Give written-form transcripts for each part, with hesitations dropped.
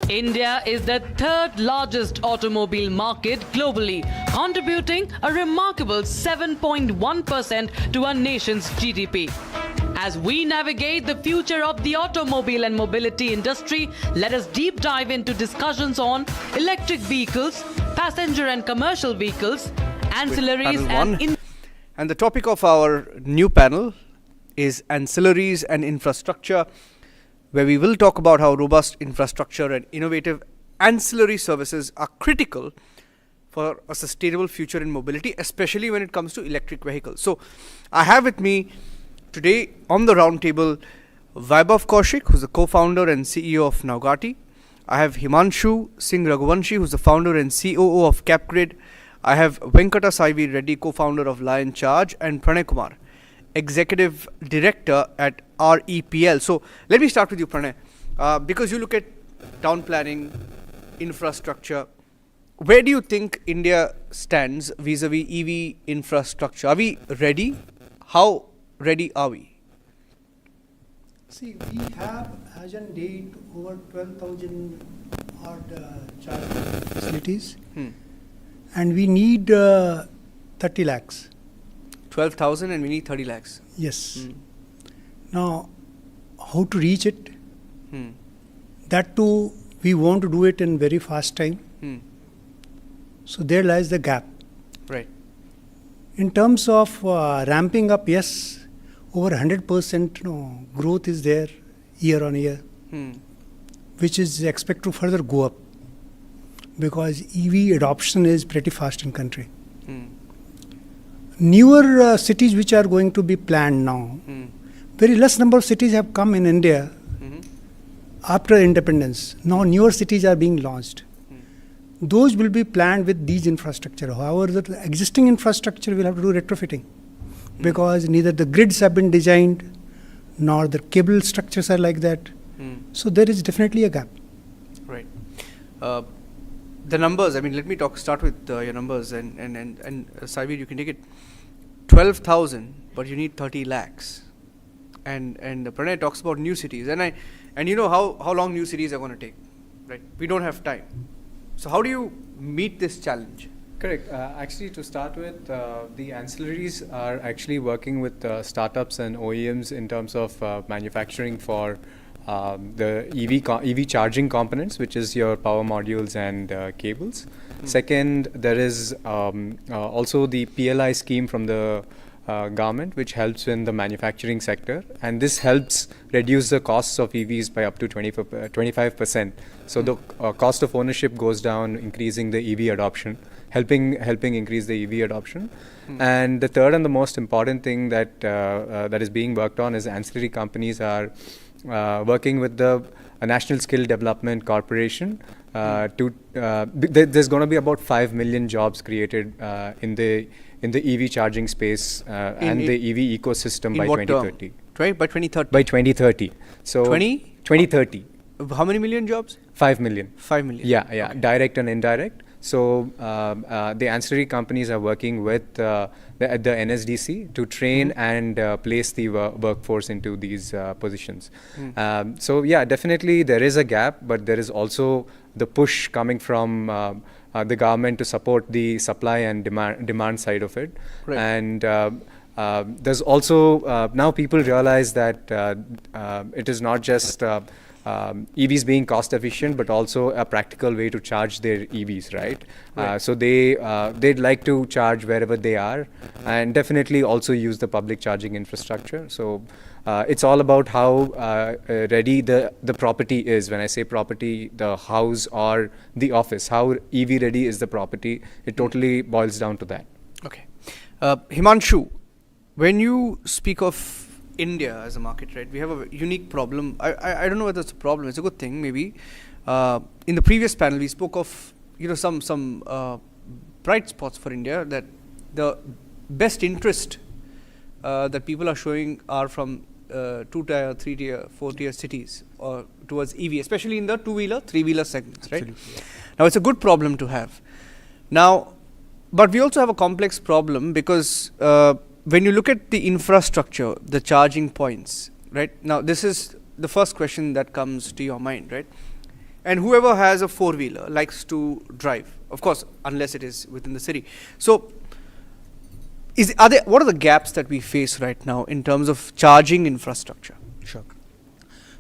India is the third largest automobile market globally, contributing a remarkable 7.1% to our nation's GDP. As we navigate the future of the automobile and mobility industry, let us deep dive into discussions on electric vehicles, passenger and commercial vehicles, ancillaries and the topic of our new panel is ancillaries and infrastructure, where we will talk about how robust infrastructure and innovative ancillary services are critical for a sustainable future in mobility, especially when it comes to electric vehicles. So I have with me today on the roundtable Vaibhav Kaushik, who's the co-founder and CEO of Naugati. I have Himanshu Singh Raghuvanshi, who's the founder and COO of CapGrid. I have Venkata Saivi Reddy, co-founder of Lion Charge, and Pranay Kumar, Executive Director at REPL. So let me start with you, Pranay. Because you look at town planning, infrastructure, where do you think India stands vis-a-vis EV infrastructure? Are we ready? How ready are we? See, we have as on date over 12,000 odd charging facilities, and we need 30 lakhs. 12,000 and we need 30 lakhs. Yes. Now, how to reach it? That too, we want to do it in very fast time. So there lies the gap. Right. In terms of ramping up, yes, over 100% growth is there year on year, which is expected to further go up because EV adoption is pretty fast in country. Newer cities which are going to be planned now, very less number of cities have come in India after independence. Now newer cities are being launched. Those will be planned with these infrastructure. However, the existing infrastructure will have to do retrofitting because neither the grids have been designed nor the cable structures are like that. So there is definitely a gap. Right. The numbers, I mean, let me start with your numbers and Saivir, you can take it. 12,000, but you need 30 lakhs. And Pranay talks about new cities. And you know how long new cities are going to take, right? We don't have time. So how do you meet this challenge? Correct. Actually, to start with, the ancillaries are actually working with startups and OEMs in terms of manufacturing for the EV charging components, which is your power modules and cables. Second, there is also the PLI scheme from the government, which helps in the manufacturing sector, and this helps reduce the costs of EVs by up to 25%. So the cost of ownership goes down, increasing the EV adoption, helping increase the EV adoption. And the third and the most important thing that that is being worked on is ancillary companies are working with the National Skill Development Corporation. There's going to be about 5 million jobs created in the EV charging space and the EV ecosystem by 2030. By 2030? By 2030. So 2030. How many million jobs? 5 million. 5 million. Yeah, okay. Direct and indirect. So the ancillary companies are working with the NSDC to train and place the workforce into these positions. So yeah, definitely there is a gap, but there is also the push coming from the government to support the supply and demand side of it. Right. And there's also now people realize that it is not just EVs being cost efficient, but also a practical way to charge their EVs, right? So they'd like to charge wherever they are, and definitely also use the public charging infrastructure. So it's all about how ready the property is. When I say property, the house or the office, how EV ready is the property. It totally boils down to that. Okay. Himanshu, when you speak of India as a market, right, we have a unique problem. I don't know whether it's a problem. It's a good thing, maybe. In the previous panel, we spoke of some bright spots for India, that the best interest that people are showing are from 2-tier, 3-tier, 4-tier cities or towards EV, especially in the 2-wheeler, 3-wheeler segments, right? Absolutely, yeah. Now, it's a good problem to have. Now, but we also have a complex problem because when you look at the infrastructure, the charging points, right? Now, this is the first question that comes to your mind, right? and whoever has a four-wheeler likes to drive, of course, unless it is within the city. So, what are the gaps that we face right now in terms of charging infrastructure? Sure.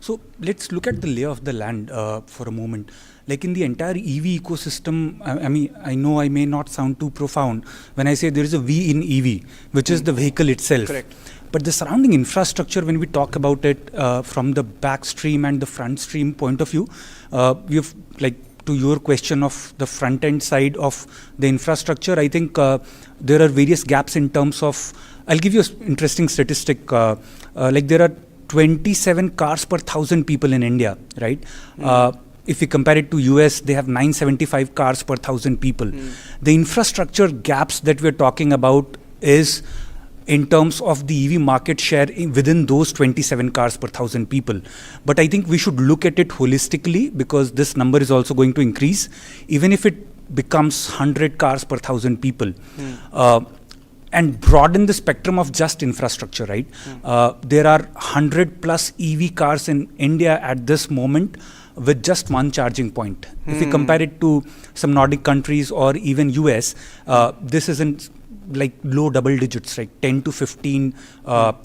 So let's look at the lay of the land for a moment. Like in the entire EV ecosystem, I mean, I know I may not sound too profound when I say there is a V in EV, which is the vehicle itself. Correct. But the surrounding infrastructure, when we talk about it from the back stream and the front stream point of view, we've like to your question of the front end side of the infrastructure, I think there are various gaps in terms of, I'll give you an interesting statistic, like there are 27 cars per 1,000 people in India, right? If we compare it to US, they have 975 cars per 1,000 people. The infrastructure gaps that we're talking about is in terms of the EV market share within those 27 cars per 1,000 people. But I think we should look at it holistically because this number is also going to increase, even if it becomes 100 cars per 1,000 people. And broaden the spectrum of just infrastructure, right? There are 100 plus EV cars in India at this moment with just one charging point. If we compare it to some Nordic countries or even US, this isn't like low double digits, right? 10 to 15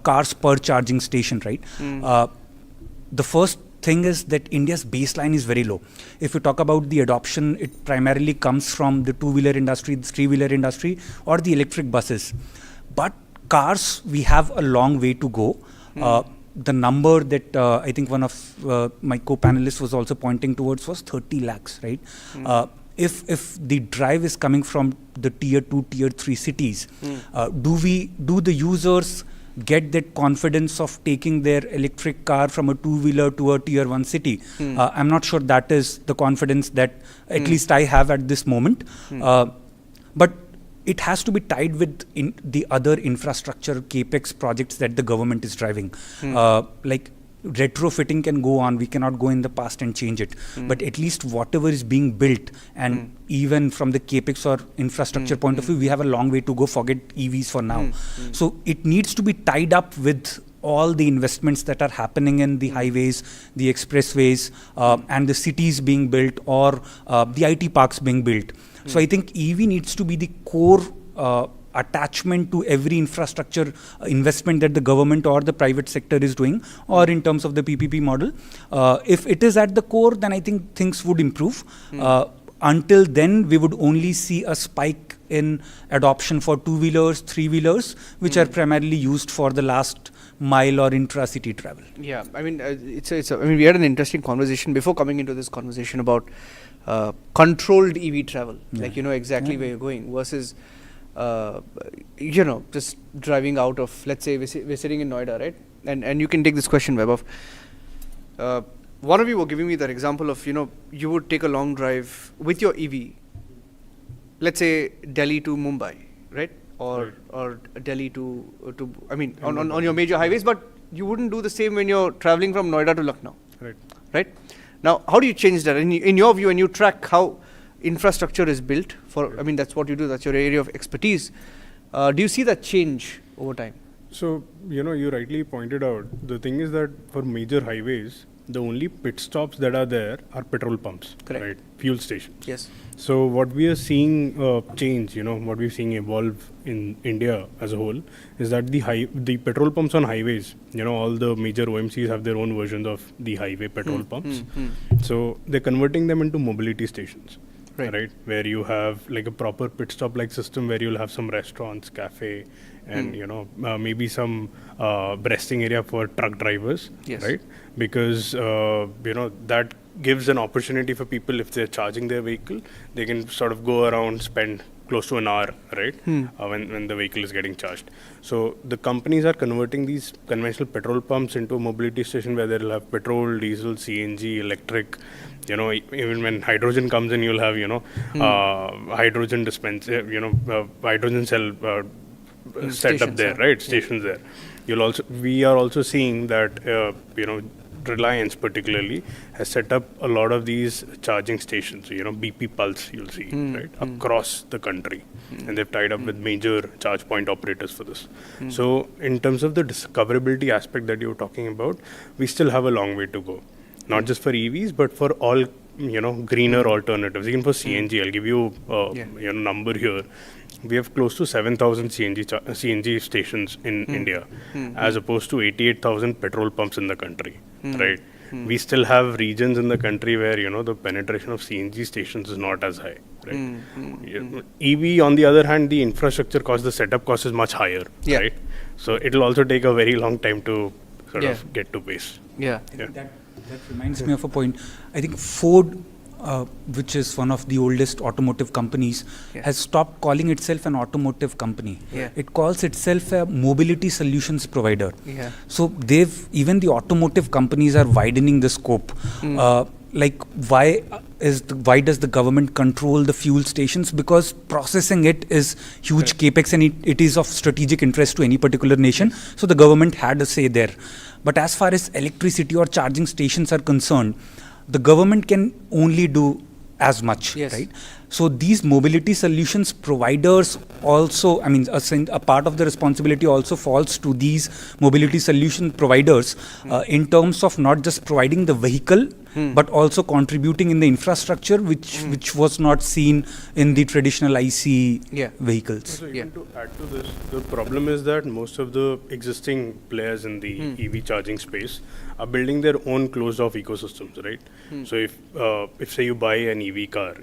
cars per charging station, right? The first thing is that India's baseline is very low. If you talk about the adoption, it primarily comes from the two-wheeler industry, the three-wheeler industry, or the electric buses. But cars, we have a long way to go. The number that I think one of my co-panelists was also pointing towards was 30 lakhs, right? If the drive is coming from the tier 2, tier 3 cities, do the users get that confidence of taking their electric car from a two-wheeler to a tier 1 city? I'm not sure that is the confidence that at least I have at this moment. But it has to be tied with the other infrastructure capex projects that the government is driving. Like retrofitting can go on, we cannot go in the past and change it. But at least whatever is being built, and even from the capex or infrastructure point of view, we have a long way to go, forget EVs for now. So it needs to be tied up with all the investments that are happening in the highways, the expressways, and the cities being built, or the IT parks being built. So I think EV needs to be the core attachment to every infrastructure investment that the government or the private sector is doing, or in terms of the PPP model. If it is at the core, then I think things would improve. Until then, we would only see a spike in adoption for two-wheelers, three-wheelers, which are primarily used for the last mile or intra-city travel. Yeah, I mean, I mean, we had an interesting conversation before coming into this conversation about controlled EV travel, like, you know, exactly where you're going versus, you know, just driving out of, let's say we're sitting in Noida, right? And you can take this question, Vaibhav. One of you were giving me that example of, you know, you would take a long drive with your EV, let's say Delhi to Mumbai, right? Or Delhi to I mean, on your major highways, but you wouldn't do the same when you're traveling from Noida to Lucknow, right? Now, how do you change that? In your view, when you track how infrastructure is built for, I mean, that's what you do, that's your area of expertise. Do you see that change over time? So, you know, you rightly pointed out, the thing is that for major highways, the only pit stops that are there are petrol pumps, right? Fuel stations. Yes. So what we are seeing change, you know, what we're seeing evolve in India as a whole is that the petrol pumps on highways, you know, all the major OMCs have their own versions of the highway petrol pumps. So they're converting them into mobility stations, right? Where you have like a proper pit stop like system where you'll have some restaurants, cafe, and you know, maybe some resting area for truck drivers, right? Because you know, that gives an opportunity for people, if they're charging their vehicle, they can sort of go around, spend close to an hour, right? When the vehicle is getting charged. So the companies are converting these conventional petrol pumps into a mobility station where they'll have petrol, diesel, CNG, electric. You know, even when hydrogen comes in, you'll have, you know, hydrogen dispense, you know, hydrogen cell set up there, right? Stations there. We are also seeing that, you know, Reliance particularly has set up a lot of these charging stations, you know, BP Pulse you'll see, right, across the country. And they've tied up with major charge point operators for this. So in terms of the discoverability aspect that you were talking about, we still have a long way to go. Not just for EVs, but for all greener alternatives. Even for CNG, I'll give you a number here. We have close to 7,000 CNG stations in India, as opposed to 88,000 petrol pumps in the country, right? We still have regions in the country where the penetration of CNG stations is not as high, right? EV, on the other hand, the infrastructure cost, the setup cost is much higher, right? So it'll also take a very long time to sort of get to base. That reminds me of a point. I think Ford, which is one of the oldest automotive companies, has stopped calling itself an automotive company. It calls itself a mobility solutions provider. So even the automotive companies are widening the scope. Why does the government control the fuel stations? Because processing it is huge capex, and it is of strategic interest to any particular nation. So the government had a say there. But as far as electricity or charging stations are concerned, the government can only do as much, right? So these mobility solutions providers also, a part of the responsibility also falls to these mobility solution providers in terms of not just providing the vehicle, but also contributing in the infrastructure, which was not seen in the traditional IC vehicles. So even to add to this, the problem is that most of the existing players in the EV charging space are building their own closed-off ecosystems, right? So if say you buy an EV car,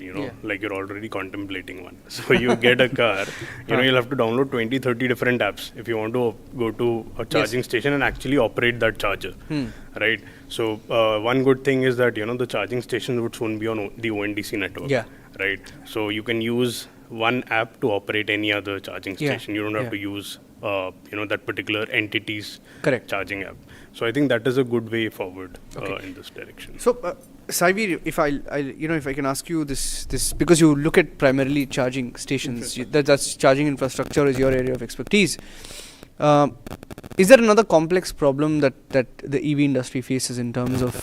like you're already contemplating one. So you get a car, you'll have to download 20, 30 different apps if you want to go to a charging station and actually operate that charger, right? So one good thing is that, the charging stations would soon be on the ONDC network, right? So you can use one app to operate any other charging station. You don't have to use, that particular entity's charging app. So I think that is a good way forward in this direction. So, Saivir, if I can ask you this because you look at primarily charging stations, that's charging infrastructure is your area of expertise. Is there another complex problem that the EV industry faces in terms of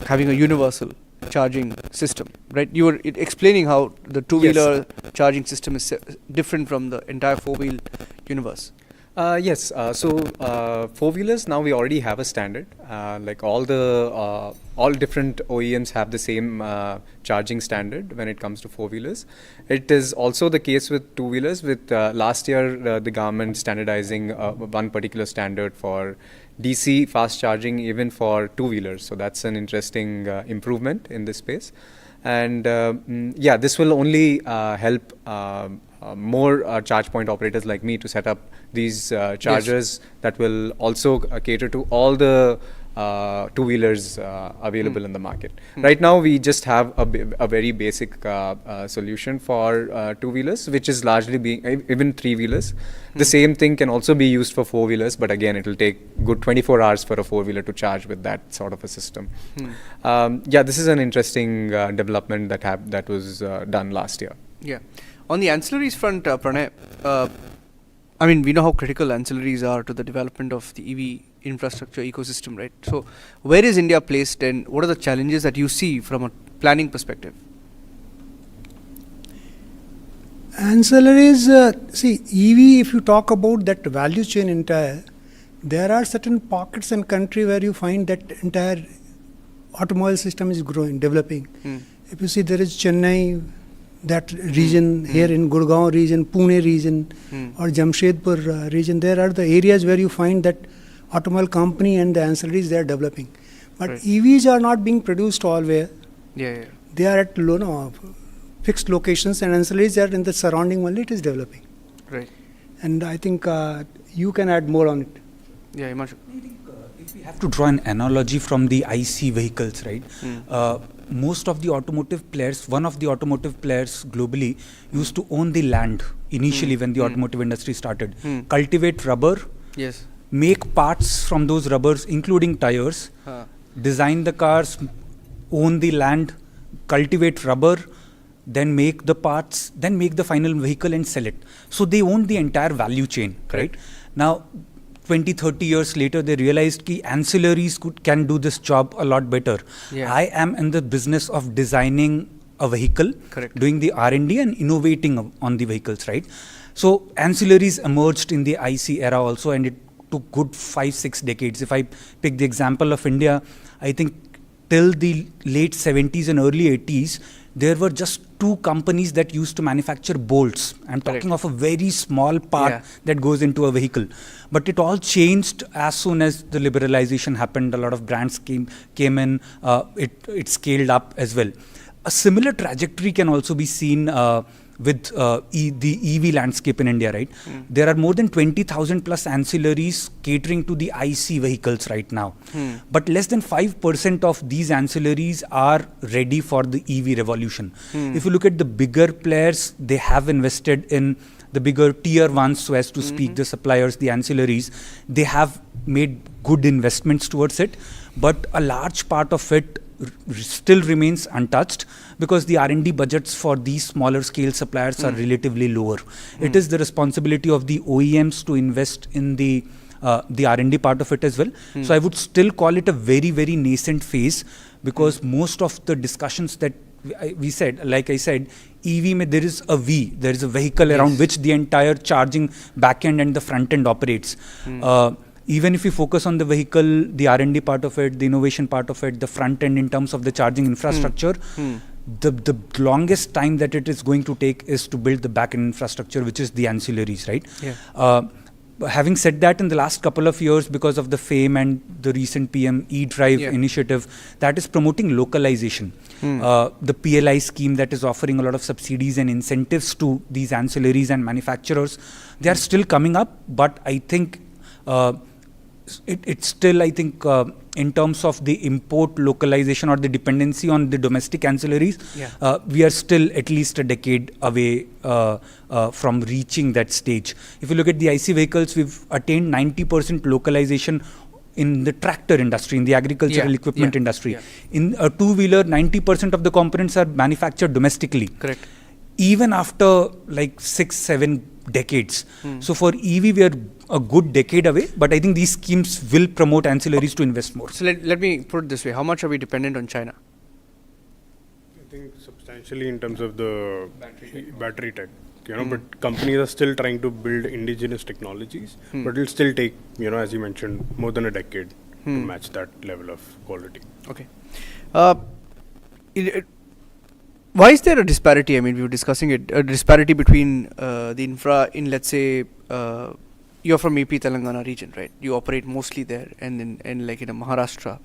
having a universal charging system, right? You were explaining how the two-wheeler charging system is different from the entire four-wheel universe. Yes. So four-wheelers, now we already have a standard. Like all different OEMs have the same charging standard when it comes to four-wheelers. It is also the case with two-wheelers. With last year, the government standardizing one particular standard for DC fast charging even for two-wheelers. So that's an interesting improvement in this space. And this will only help more charge point operators like me to set up these chargers that will also cater to all the two-wheelers available in the market. Right now, we just have a very basic solution for two-wheelers, which is largely being even three-wheelers. The same thing can also be used for four-wheelers, but again, it will take good 24 hours for a four-wheeler to charge with that sort of a system. This is an interesting development that was done last year. On the ancillaries front, Pranay, we know how critical ancillaries are to the development of the EV infrastructure ecosystem, right? So where is India placed, and what are the challenges that you see from a planning perspective? Ancillaries, EV, if you talk about that value chain entire, there are certain pockets in country where you find that entire automobile system is growing, developing. If you see, there is Chennai, that region, here in Gurgaon region, Pune region, or Jamshedpur region, there are the areas where you find that automobile company and the ancillaries they are developing. But EVs are not being produced allwhere. They are at fixed locations, and ancillaries are in the surrounding only, it is developing. Right. And I think you can add more on it. Himanshu. If we have to draw an analogy from the IC vehicles, right? Most of the automotive players, one of the automotive players globally used to own the land initially when the automotive industry started. Cultivate rubber, make parts from those rubbers, including tires, design the cars, own the land, cultivate rubber, then make the parts, then make the final vehicle and sell it. So they owned the entire value chain, right? Now, 20, 30 years later, they realized that ancillaries can do this job a lot better. I am in the business of designing a vehicle, doing the R&D and innovating on the vehicles, right? So ancillaries emerged in the IC era also, and it took good 5-6 decades. If I pick the example of India, I think till the late 70s and early 80s, there were just 2 companies that used to manufacture bolts. I'm talking of a very small part that goes into a vehicle. But it all changed as soon as the liberalization happened. A lot of brands came in. It scaled up as well. A similar trajectory can also be seen with the EV landscape in India, right? There are more than 20,000 plus ancillaries catering to the IC vehicles right now. But less than 5% of these ancillaries are ready for the EV revolution. If you look at the bigger players, they have invested in the bigger tier ones, so as to speak, the suppliers, the ancillaries. They have made good investments towards it, but a large part of it still remains untouched because the R&D budgets for these smaller scale suppliers are relatively lower. It is the responsibility of the OEMs to invest in the R&D part of it as well. So I would still call it a very, very nascent phase, because most of the discussions that we said, like I said, EV, there is a vehicle around which the entire charging backend and the front end operates. Even if you focus on the vehicle, the R&D part of it, the innovation part of it, the front end in terms of the charging infrastructure, the longest time that it is going to take is to build the back-end infrastructure, which is the ancillaries, right? Having said that, in the last couple of years, because of the FAME and the recent PM e-Drive initiative, that is promoting localization. The PLI scheme that is offering a lot of subsidies and incentives to these ancillaries and manufacturers, they are still coming up, but I think it's still, I think, in terms of the import localization or the dependency on the domestic ancillaries, we are still at least a decade away from reaching that stage. If you look at the IC vehicles, we've attained 90% localization in the tractor industry, in the agricultural equipment industry. In a two-wheeler, 90% of the components are manufactured domestically. Correct. Even after like 6-7 decades. So for EV, we are a good decade away, but I think these schemes will promote ancillaries to invest more. So let me put it this way. How much are we dependent on China? I think substantially in terms of the battery tech, but companies are still trying to build indigenous technologies, but it'll still take, as you mentioned, more than a decade to match that level of quality. Okay. Why is there a disparity? I mean, we were discussing it, a disparity between the infra in, let's say, you're from AP Telangana region, right? You operate mostly there, and in like in Maharashtra.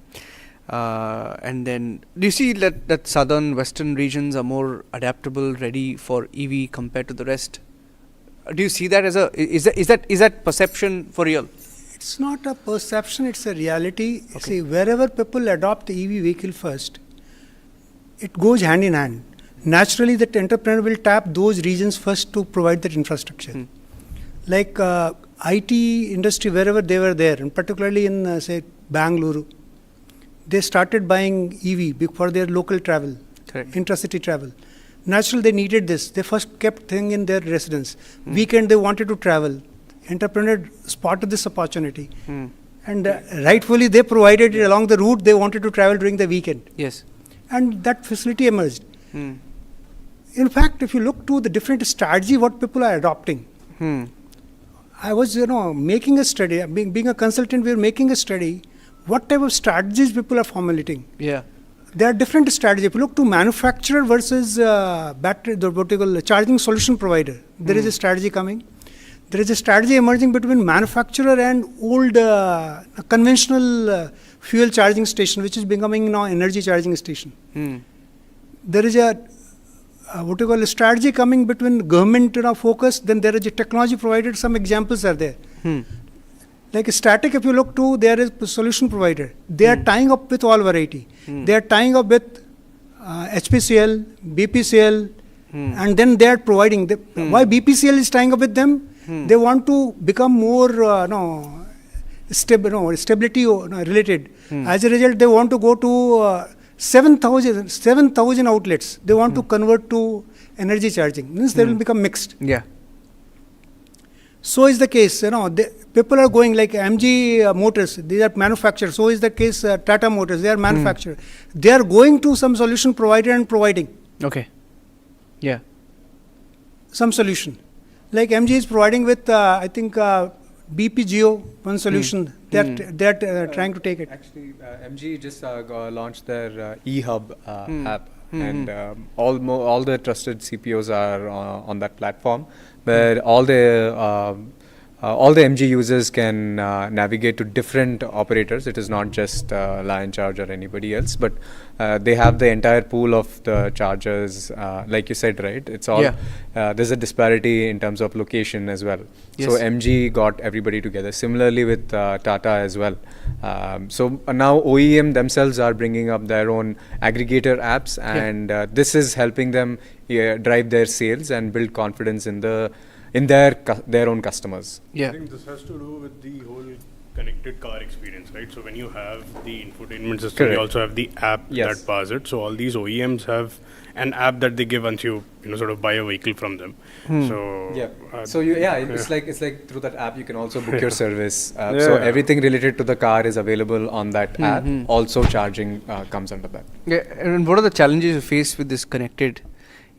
And then, do you see that southern, western regions are more adaptable, ready for EV compared to the rest? Do you see that as is that perception for real? It's not a perception, it's a reality. See, wherever people adopt the EV vehicle first, it goes hand in hand. Naturally, that entrepreneur will tap those regions first to provide that infrastructure. Like IT industry, wherever they were there, and particularly in, say, Bangalore, they started buying EV for their local travel, intracity travel. Naturally, they needed this. They first kept thing in their residence. Weekend, they wanted to travel. Entrepreneur spotted this opportunity. And rightfully, they provided it along the route they wanted to travel during the weekend. Yes. And that facility emerged. In fact, if you look to the different strategy, what people are adopting, I was, making a study, being a consultant, we were making a study, what type of strategies people are formulating. Yeah. There are different strategies. If you look to manufacturer versus battery, what you call charging solution provider, there is a strategy coming. There is a strategy emerging between manufacturer and old conventional fuel charging station, which is becoming now energy charging station. There is a a strategy coming between government focus, then there is a technology provider. Some examples are there. Like a static, if you look to, there is a solution provider. They are tying up with all variety. They are tying up with HPCL, BPCL, and then they are providing. Why BPCL is tying up with them? They want to become more stability related. As a result, they want to go to 7,000 outlets. They want to convert to energy charging. Means they will become mixed. Yeah. So is the case. People are going like MG Motors. These are manufacturers. So is the case. Tata Motors. They are manufacturers. They are going to some solution provider and providing. Okay. Yeah. Some solution. Like MG is providing with, I think, BPGO, one solution. They're trying to take it. Actually, MG just launched their eHub app, and all the trusted CPOs are on that platform, where all the MG users can navigate to different operators. It is not just Lion Charge or anybody else, but they have the entire pool of the chargers. Like you said, right? It's all there's a disparity in terms of location as well. Yes. So MG got everybody together. Similarly with Tata as well. So now OEM themselves are bringing up their own aggregator apps, and this is helping them drive their sales and build confidence in their own customers. I think this has to do with the whole connected car experience, right? So when you have the infotainment system, you also have the app that powers it. So all these OEMs have an app that they give once you sort of buy a vehicle from them. So it's like through that app you can also book your service. So everything related to the car is available on that app. Also charging comes under that. Yeah, and what are the challenges you face with this connected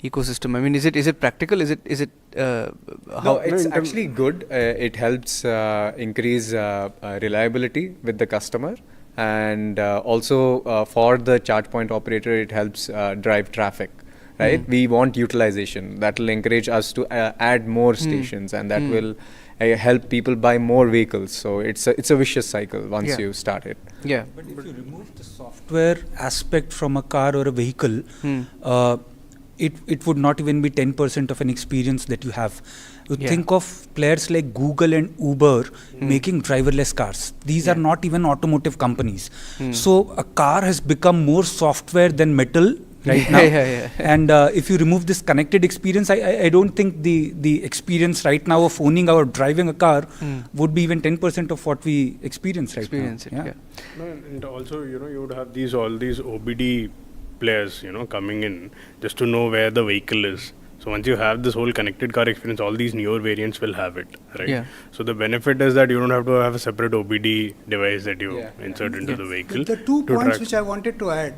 ecosystem? I mean, is it practical? Is it No, it's actually good. It helps increase reliability with the customer, and also for the charge point operator, it helps drive traffic. Right? We want utilization. That will encourage us to add more stations, and that will help people buy more vehicles. So it's a vicious cycle once you start it. Yeah. But if you remove the software aspect from a car or a vehicle, it would not even be 10% of an experience that you have. You think of players like Google and Uber making driverless cars. These are not even automotive companies. So a car has become more software than metal right now. And if you remove this connected experience, I don't think the experience right now of owning or driving a car would be even 10% of what we experience right now. No, and also, you would have all these OBD players, coming in just to know where the vehicle is. So once you have this whole connected car experience, all these newer variants will have it, right? Yeah. So the benefit is that you don't have to have a separate OBD device that you insert into the vehicle. The 2 points which I wanted to add.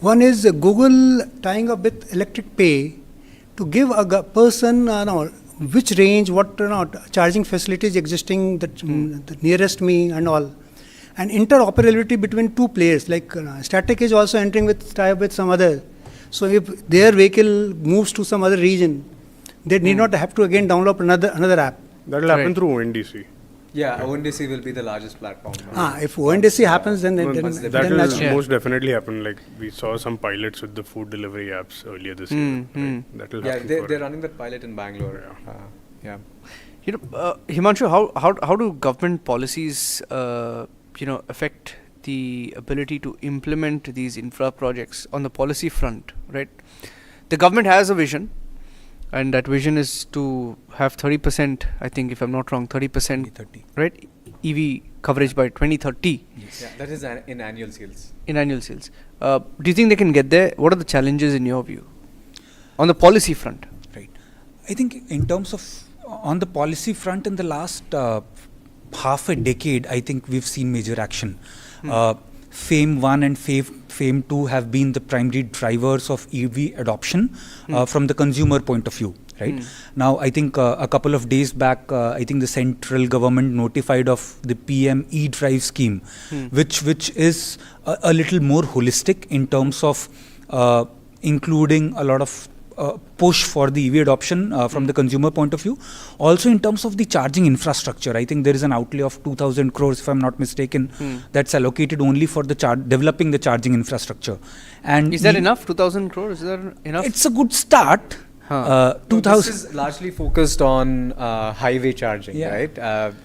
One is Google tying up with electric pay to give a person which range, what charging facilities existing, the nearest me and all. And interoperability between 2 players, like Static is also entering with tie-up with some other. So if their vehicle moves to some other region, they need not have to again download another app. That will happen through ONDC. Yeah, ONDC will be the largest platform. If ONDC happens, then that will most definitely happen. Like we saw some pilots with the food delivery apps earlier this year. Right? That will happen. They're running that pilot in Bangalore. Himanshu, how do government policies affect the ability to implement these infra projects on the policy front, right? The government has a vision, and that vision is to have 30%, I think, if I'm not wrong, 30%, right, EV coverage by 2030. Yes. Yeah, that is in annual sales. In annual sales. Do you think they can get there? What are the challenges in your view on the policy front? Right. I think in terms of on the policy front in the last half a decade, I think we've seen major action. FAME 1 and FAME 2 have been the primary drivers of EV adoption from the consumer point of view. Right now, I think a couple of days back, I think the central government notified of the PM e-drive scheme, which is a little more holistic in terms of including a lot of push for the EV adoption from the consumer point of view. Also in terms of the charging infrastructure, I think there is an outlay of 2,000 crores, if I'm not mistaken, that's allocated only for the developing the charging infrastructure. And is that enough? 2,000 crores? Is that enough? It's a good start. 2000 this is largely focused on highway charging, right?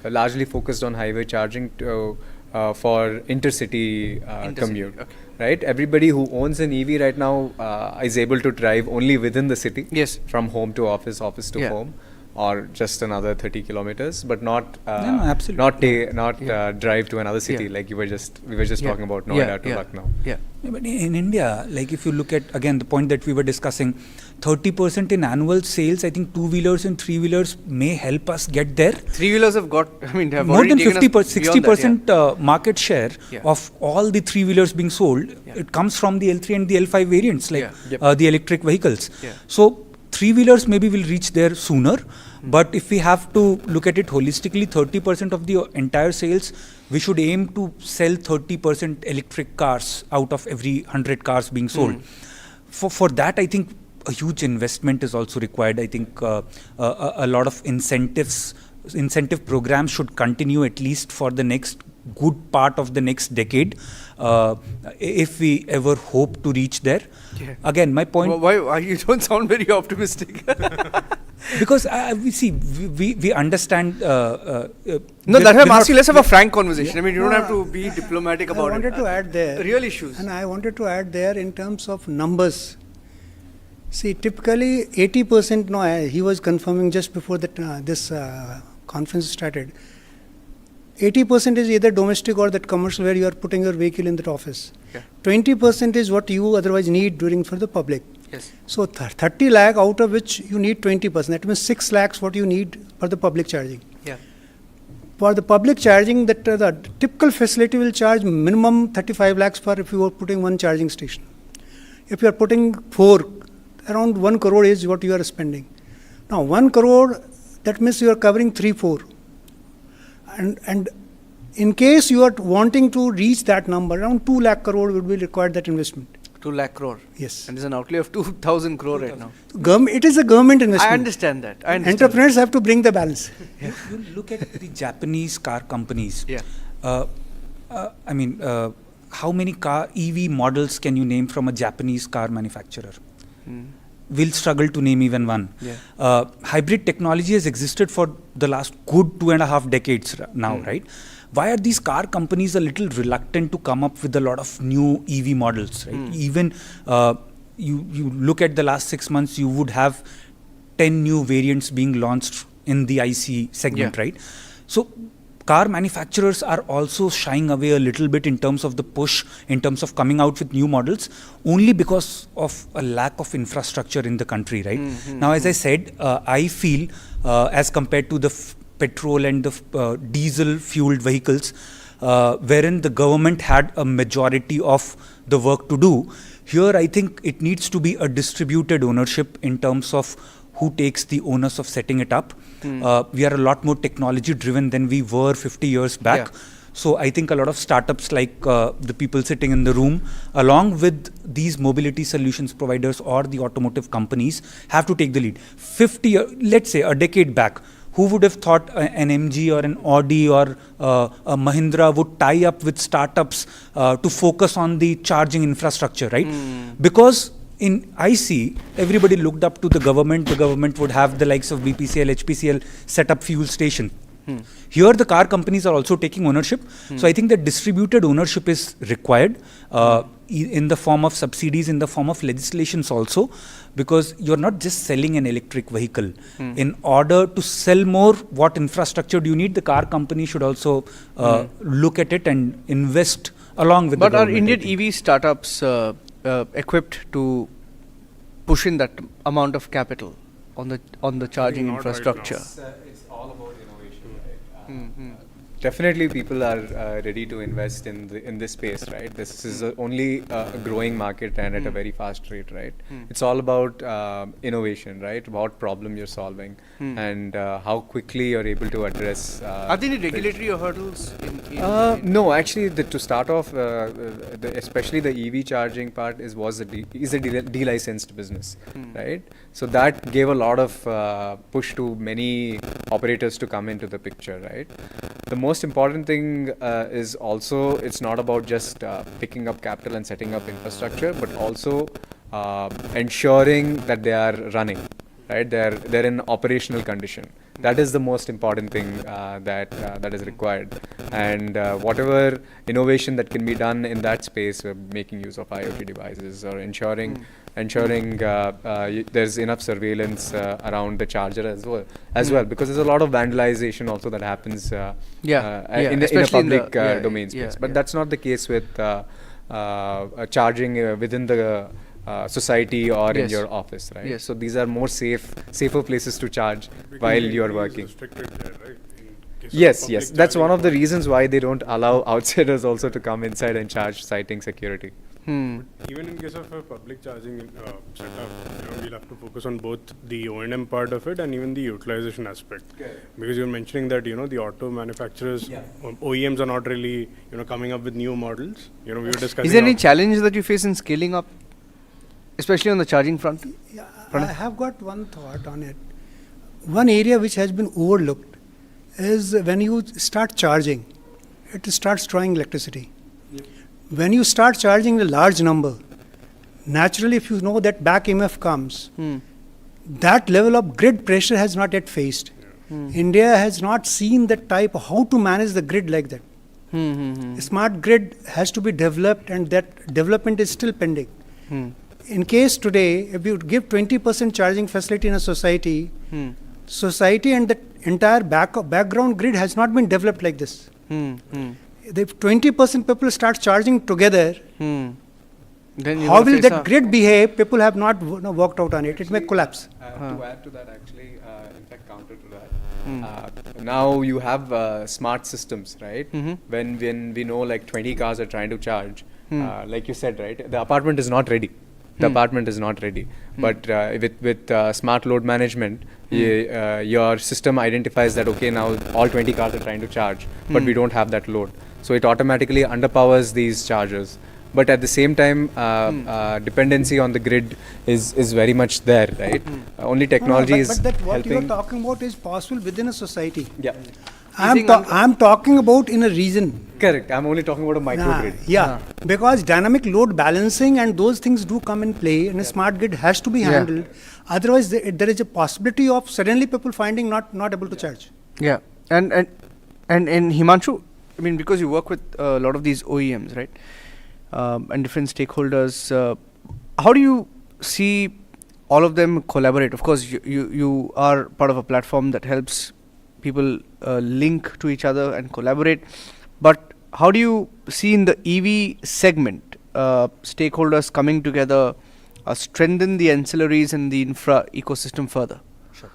Largely focused on highway charging for intercity commute. Okay. Right, everybody who owns an EV right now is able to drive only within the city. Yes, from home to office, office to home, or just another 30 kilometers, but not drive to another city like we were just talking about Noida to Lucknow. But in India, like if you look at again the point that we were discussing, 30% in annual sales, I think 2-wheelers and 3-wheelers may help us get there. 3-wheelers have got, have more than 60% market share of all the 3-wheelers being sold. It comes from the L3 and the L5 variants, like the electric vehicles. So 3-wheelers maybe will reach there sooner, But if we have to look at it holistically, 30% of the entire sales, we should aim to sell 30% electric cars out of every 100 cars being sold. For that, I think a huge investment is also required. I think a lot of incentive programs should continue at least for the next good part of the next decade, if we ever hope to reach there. Yeah. Again, my point. Why you don't sound very optimistic? Because we understand. No, that's why I'm asking. Let's have a frank conversation. I mean, you don't have to be diplomatic about it. I wanted to add there real issues. and I wanted to add there in terms of numbers. See, typically 80%. No, he was confirming just before that this conference started. 80% is either domestic or that commercial where you are putting your vehicle in that office. Okay. 20% is what you otherwise need during for the public. Yes. So 30 lakh out of which you need 20%. That means 6 lakhs what you need for the public charging. Yeah. For the public charging, that the typical facility will charge minimum 35 lakhs for if you are putting one charging station. If you are putting 4, around 1 crore is what you are spending. Now 1 crore, that means you are covering 3-4. And in case you are wanting to reach that number, around 2 lakh crore would be required that investment. 2 lakh crore. Yes. And there's an outlay of 2,000 crore right now. It is a government investment. I understand that. Entrepreneurs have to bring the balance. You look at the Japanese car companies. Yeah. I mean, how many car EV models can you name from a Japanese car manufacturer? We'll struggle to name even one. Yeah. Hybrid technology has existed for the last good 2.5 decades now, right? Why are these car companies a little reluctant to come up with a lot of new EV models, right? Even you look at the last 6 months, you would have 10 new variants being launched in the IC segment, right? So car manufacturers are also shying away a little bit in terms of the push, in terms of coming out with new models, only because of a lack of infrastructure in the country, right? Now, as I said, I feel as compared to the petrol and the diesel fueled vehicles, wherein the government had a majority of the work to do, here I think it needs to be a distributed ownership in terms of who takes the onus of setting it up. We are a lot more technology driven than we were 50 years back. Yeah. So I think a lot of startups like the people sitting in the room, along with these mobility solutions providers or the automotive companies, have to take the lead. Let's say a decade back, who would have thought an MG or an Audi or a Mahindra would tie up with startups to focus on the charging infrastructure, right? Because in IC, everybody looked up to the government. The government would have the likes of BPCL, HPCL set up fuel station. Here, the car companies are also taking ownership. So I think that distributed ownership is required in the form of subsidies, in the form of legislations also, because you're not just selling an electric vehicle. In order to sell more, what infrastructure do you need? The car company should also look at it and invest along with the government. But are Indian EV startups equipped to push in that amount of capital on the charging Not right infrastructure? It's all about innovation, right? Definitely, people are ready to invest in this space, right? This is only a growing market and at a very fast rate, right? It's all about innovation, right? What problem you're solving and how quickly you're able to address. Are there any regulatory hurdles? No, actually, to start off, especially the EV charging part is a delicensed business, right? So that gave a lot of push to many operators to come into the picture, right? The most important thing is also it's not about just picking up capital and setting up infrastructure, but also ensuring that they are running, right? They're in operational condition. That is the most important thing that is required. And whatever innovation that can be done in that space, making use of IoT devices or ensuring there's enough surveillance around the charger as well, because there's a lot of vandalization also that happens in a public domain space. But that's not the case with charging within the society or in your office, right? Yes. So these are more safer places to charge while you are working. Yes, that's one of the reasons why they don't allow outsiders also to come inside and charge, citing security. Even in case of a public charging setup, we'll have to focus on both the O&M part of it and even the utilization aspect. Because you're mentioning that the auto manufacturers, OEMs are not really coming up with new models. We were discussing. Is there any challenge that you face in scaling up, especially on the charging front? Yeah, I have got one thought on it. One area which has been overlooked is when you start charging, it starts drawing electricity. When you start charging a large number, naturally if you know that back EMF comes, that level of grid pressure has not yet faced. India has not seen that type of how to manage the grid like that. Smart grid has to be developed, and that development is still pending. In case today, if you give 20% charging facility in a society, society and the entire background grid has not been developed like this. If 20% people start charging together, Then how will that grid behave? People have not worked out on it. It may collapse. To add to that, actually, in fact, counter to that, now you have smart systems, right? When we know like 20 cars are trying to charge, like you said, right? The apartment is not ready. The apartment is not ready. But with smart load management, your system identifies that, okay, now all 20 cars are trying to charge, but we don't have that load. So it automatically underpowers these chargers. But at the same time, dependency on the grid is very much there, right? Only technology is but that what helping. you are talking about is possible within a society. Yeah, I'm talking about in a region. correct. I'm only talking about a microgrid. Because dynamic load balancing and those things do come in play, and a smart grid has to be handled. Otherwise, there is a possibility of suddenly people finding not able to charge. Yeah, and Himanshu, I mean, because you work with a lot of these OEMs, right, and different stakeholders, how do you see all of them collaborate? Of course, you are part of a platform that helps people link to each other and collaborate. But how do you see in the EV segment stakeholders coming together, strengthen the ancillaries and the infra ecosystem further? Sure.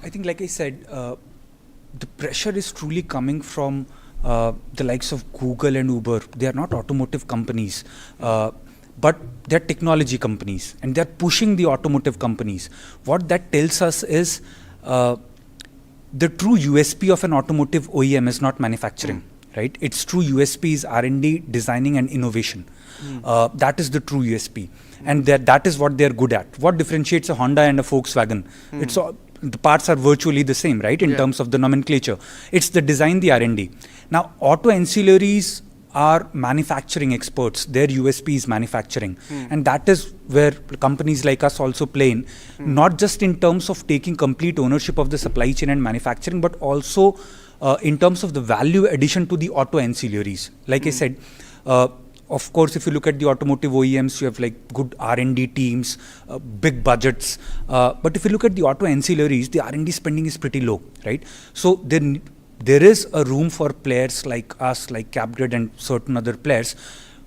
I think, like I said, the pressure is truly coming from the likes of Google and Uber. They are not automotive companies, but they're technology companies, and they're pushing the automotive companies. What that tells us is the true USP of an automotive OEM is not manufacturing, right? Its true USP is R&D, designing and innovation. That is the true USP. And that is what they're good at. What differentiates a Honda and a Volkswagen? It's all, the parts are virtually the same, right? In terms of the nomenclature. It's the design, the R&D. Now, auto ancillaries are manufacturing experts. Their USP is manufacturing. And that is where companies like us also play in, not just in terms of taking complete ownership of the supply chain and manufacturing, but also in terms of the value addition to the auto ancillaries. Like I said, of course, if you look at the automotive OEMs, you have like good R&D teams, big budgets. But if you look at the auto ancillaries, the R&D spending is pretty low, right? So there is a room for players like us, like CapGrid and certain other players,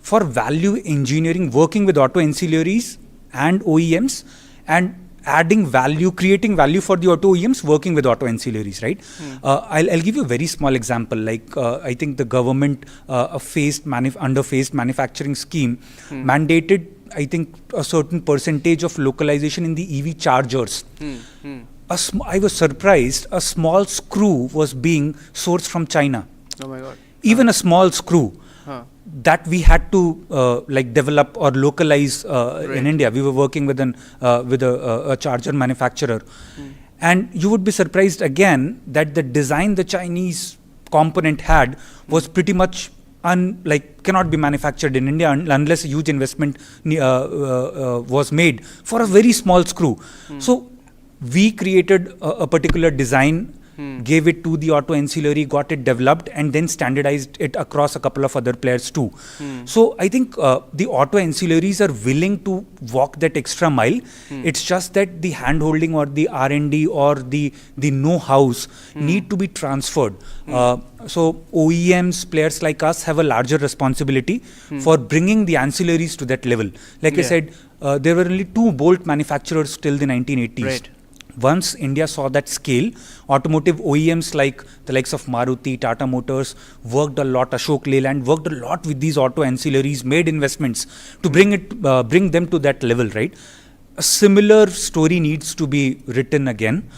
for value engineering, working with auto ancillaries and OEMs, and adding value, creating value for the auto OEMs, working with auto ancillaries, right? I'll give you a very small example. Like I think the government, under phased manufacturing scheme, mandated, I think, a certain percentage of localization in the EV chargers. I was surprised, a small screw was being sourced from China. Oh my God. Even a small screw that we had to develop or localize in India. We were working with a charger manufacturer. And you would be surprised again that the design the Chinese component had was pretty much cannot be manufactured in India unless a huge investment was made for a very small screw. So we created a particular design, gave it to the auto ancillary, got it developed, and then standardized it across a couple of other players too. So I think the auto ancillaries are willing to walk that extra mile. It's just that the hand-holding or the R&D or the know-hows need to be transferred. So OEMs, players like us, have a larger responsibility for bringing the ancillaries to that level. Like I said, there were only 2 bolt manufacturers till the 1980s. Right. once India saw that scale, automotive OEMs like the likes of Maruti, Tata Motors worked a lot, Ashok Leyland worked a lot with these auto ancillaries, made investments to bring them to that level, right? A similar story needs to be written again.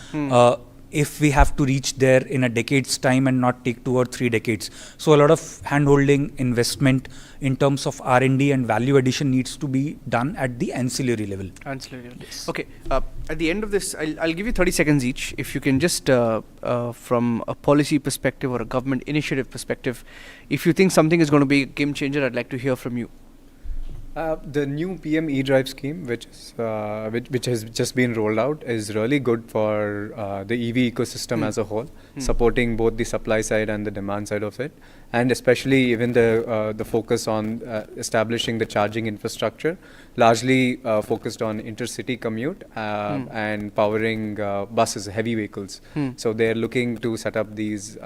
If we have to reach there in a decade's time and not take 2 or 3 decades. So a lot of hand-holding investment in terms of R&D and value addition needs to be done at the ancillary level. Ancillary level. Okay, at the end of this, I'll give you 30 seconds each. If you can just, from a policy perspective or a government initiative perspective, if you think something is going to be a game changer, I'd like to hear from you. The new PM e-drive scheme, which has just been rolled out, is really good for the EV ecosystem as a whole, supporting both the supply side and the demand side of it, and especially even the focus on establishing the charging infrastructure, largely focused on intercity commute and powering buses, heavy vehicles. So they're looking to set up these, in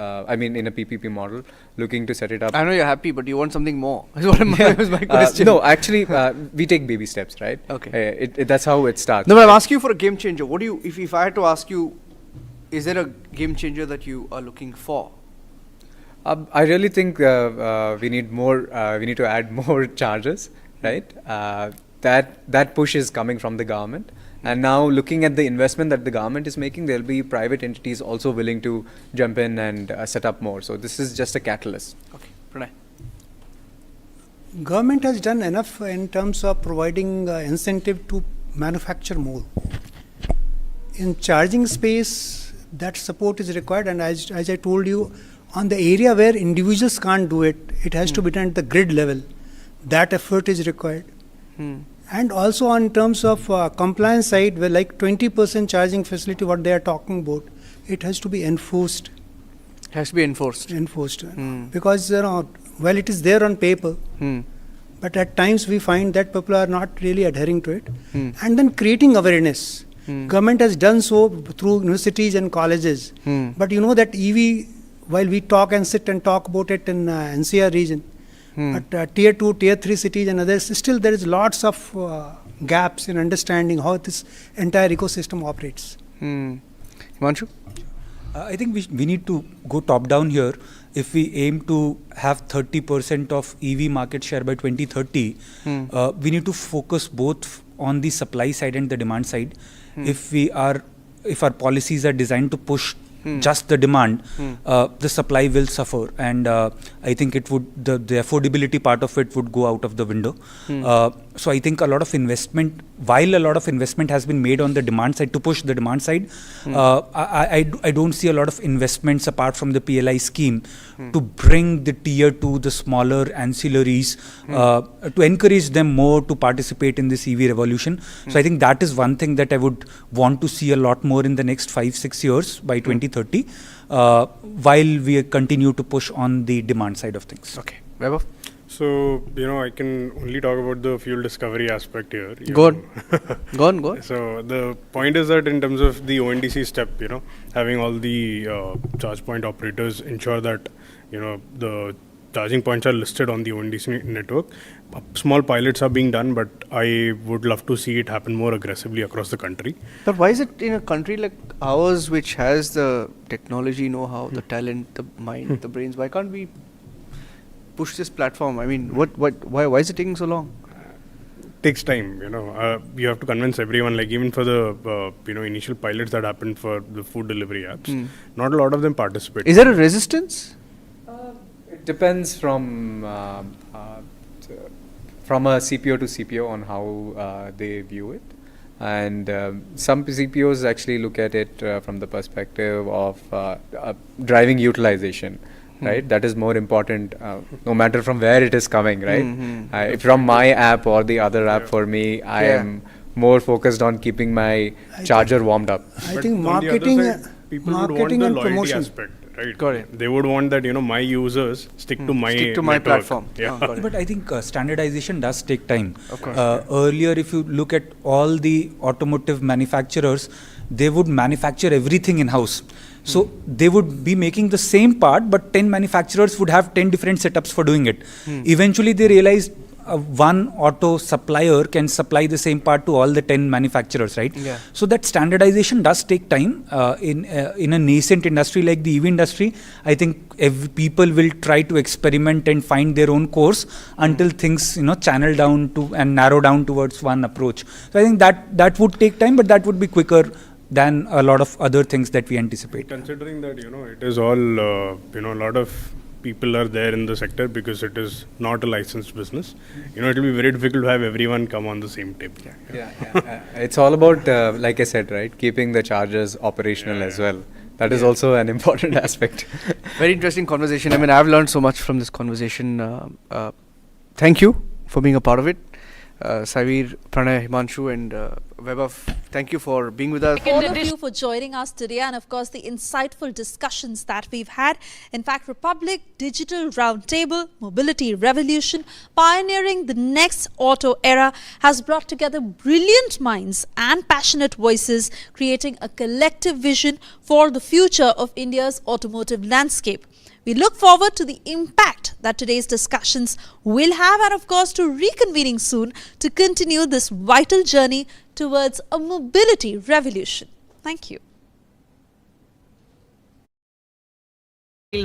a PPP model, looking to set it up. I know you're happy, but you want something more. Is what was my question. No, actually, we take baby steps, right? Okay. That's how it starts. No, but I'm asking you for a game changer. What do you, if I had to ask you, is there a game changer that you are looking for? I really think we need more. We need to add more charges, right? That push is coming from the government, and now looking at the investment that the government is making, there will be private entities also willing to jump in and set up more. So this is just a catalyst. Okay, Pranay. Government has done enough in terms of providing incentive to manufacture more. In charging space, that support is required, and as I told you, on the area where individuals can't do it, it has to be done at the grid level. That effort is required. And also on terms of compliance side, where like 20% charging facility, what they are talking about, it has to be enforced. Has to be enforced. Because well, it is there on paper, but at times we find that people are not really adhering to it. And then creating awareness. Government has done so through universities and colleges. But you know that EV, while we talk and sit and talk about it in NCR region, but tier 2, tier 3 cities and others, still there is lots of gaps in understanding how this entire ecosystem operates. Himanshu? I think we need to go top down here. If we aim to have 30% of EV market share by 2030, we need to focus both on the supply side and the demand side. If our policies are designed to push just the demand, the supply will suffer, and I think it would the affordability part of it would go out of the window. So I think a lot of investment, while a lot of investment has been made on the demand side to push the demand side, I don't see a lot of investments apart from the PLI scheme to bring the tier 2, the smaller ancillaries, to encourage them more to participate in this EV revolution. So I think that is one thing that I would want to see a lot more in the next 5-6 years by 2030, while we continue to push on the demand side of things. Okay. Vaibhav? So, I can only talk about the fuel discovery aspect here. Go on. So, the point is that in terms of the ONDC step, having all the charge point operators ensure that, the charging points are listed on the ONDC network. Small pilots are being done, but I would love to see it happen more aggressively across the country. But why is it in a country like ours, which has the technology know-how, the talent, the mind, the brains, why can't we push this platform? I mean, why is it taking so long? Takes time, you have to convince everyone, like even for the initial pilots that happened for the food delivery apps, not a lot of them participate. Is there a resistance? It depends from a CPO to CPO on how they view it. And some CPOs actually look at it from the perspective of driving utilization. Right, that is more important, no matter from where it is coming. Right, from my app or the other app, for me, I am more focused on keeping my charger warmed up. I think marketing, people would want the and loyalty promotion aspect, right? Got it. They would want that my users stick to my network. Platform. Yeah. But I think standardization does take time. Of course. Earlier, if you look at all the automotive manufacturers, they would manufacture everything in-house. So they would be making the same part, but 10 manufacturers would have 10 different setups for doing it. Eventually, they realized one auto supplier can supply the same part to all the 10 manufacturers, right? Yeah. So that standardization does take time. In a nascent industry like the EV industry, I think people will try to experiment and find their own course until things channel down to and narrow down towards one approach. So I think that would take time, but that would be quicker than a lot of other things that we anticipate. Considering that, it is all, a lot of people are there in the sector because it is not a licensed business. It will be very difficult to have everyone come on the same table. It's all about, like I said, right, keeping the chargers operational as well. That is also an important aspect. Very interesting conversation. I mean, I've learned so much from this conversation. Thank you for being a part of it. Savir, Pranay, Himanshu and Vaibhav, thank you for being with us. All of you for joining us today, and of course the insightful discussions that we've had. In fact, Republic Digital Roundtable, Mobility Revolution, pioneering the next auto era, has brought together brilliant minds and passionate voices, creating a collective vision for the future of India's automotive landscape. We look forward to the impact that today's discussions will have, and of course to reconvening soon to continue this vital journey towards a mobility revolution. Thank you.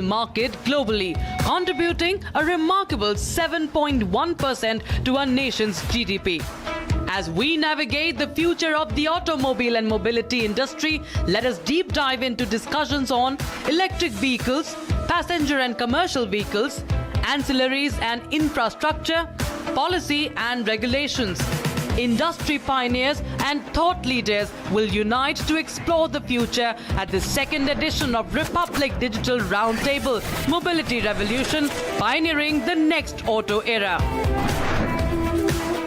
Market globally, contributing a remarkable 7.1% to our nation's GDP. As we navigate the future of the automobile and mobility industry, let us deep dive into discussions on electric vehicles, passenger and commercial vehicles, ancillaries and infrastructure, policy and regulations. Industry pioneers and thought leaders will unite to explore the future at the second edition of Republic Digital Roundtable, Mobility Revolution, pioneering the next auto era.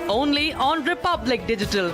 Only on Republic Digital.